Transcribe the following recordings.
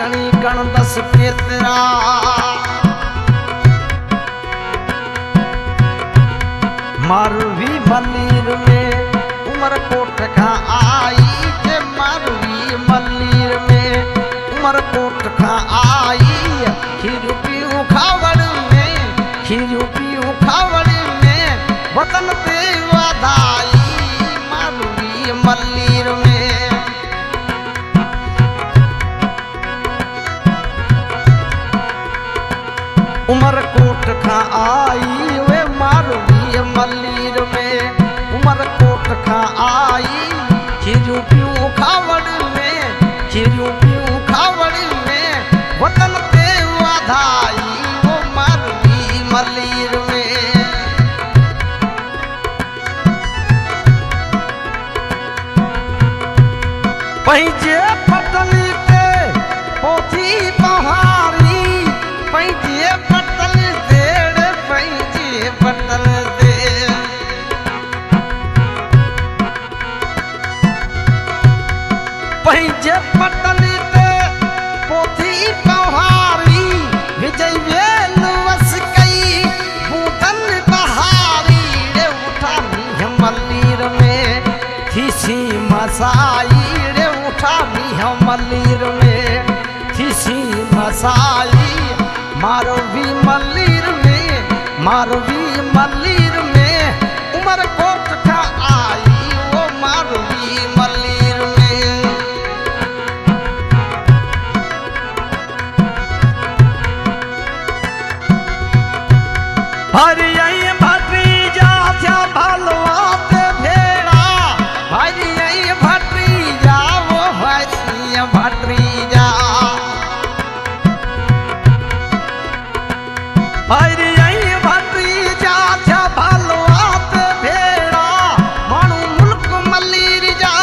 गणी गण दस केतरा मारवी मल्लीर में उमरकोट का आई के मारवी मल्लीर में उमरकोट का आई खीरू पीऊ खावड़ में खीरू पीऊ खावड़ में वतन पे वाधाई मारवी मल्लीर में उमरकोट का आई वे मारवी मल्लीर में उमरकोट का आई खीरू पीऊ खावड़ में खीरू पीऊ खावड़ में वतन पे वाधाई वो मारवी मल्लीर में पैजे पटली पे पोथी पहाड़ी पैजे पटल देड़ पैजे पटल दे पैजे पटली पे पोथी पहाड़ी विजय वेलवस कई बूतन बहारी रे उठानी मल्लीर में थीसी मसाई रे उठानी मल्लीर में थीसी मसाई मारवी मल्लीर में मारवी मल्लीर में उमरकोट का आई वो मारवी मल्लीर में हरियई भतीजा था भलवाते भेड़ा हरियई भतीजा वो हरिय भतीजा हरियई भतीजा था भलवाते भेड़ा मानू मुल्क मल्लीर जा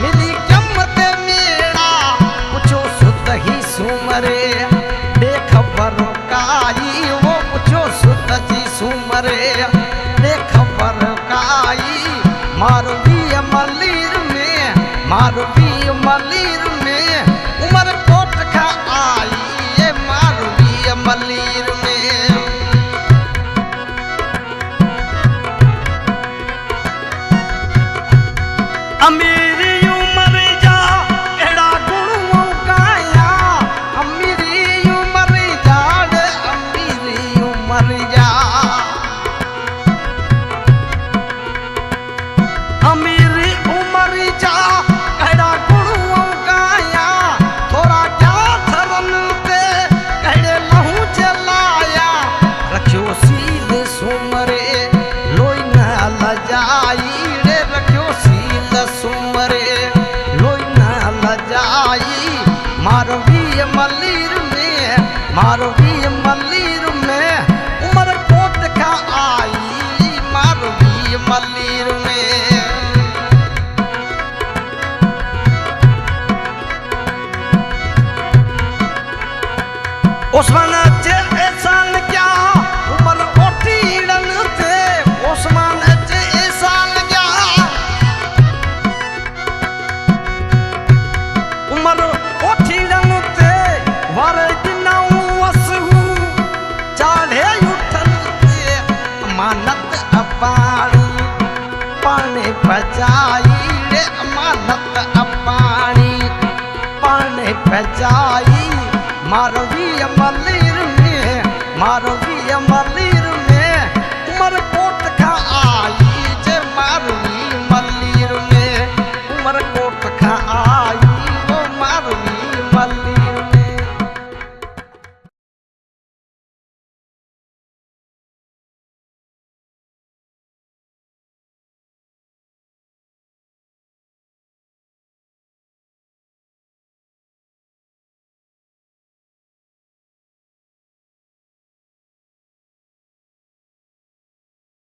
मिली जमते मेड़ा कुछो सुत ही सुमरे बेखबर काई वो कुछो सुत जी सुमरे बेखबर काई मारवी मल्लीर में मारवी मल्लीर में उमरकोट का आई ये मारवी मल्लीर में अमीरी उमर जा एड़ा गुणों काया अमीरी उमर जा रे अमीरी उमर जा अमीरी उमर जा एड़ा गुणों काया थोड़ा क्या थरन पे कड़े लहू चलाया रखियो सील सुमरे लोई न लजाई रे रखियो सील सुमरे लोई न लजाई मारवी मल्लीर में मारवी मल्लीर में उमरकोट का आई मारवी मल्लीर में उस्मान चे एहसान क्या उमर ओटी रन थे उस्मान चे एहसान क्या उमर ओटी रन थे वारे दिनाऊ वसहू चाढ़े उठन थे अमानत अपानी पाने बचाई रे अमानत अपानी पाने बचाई मारवी मल्लीर में मारवी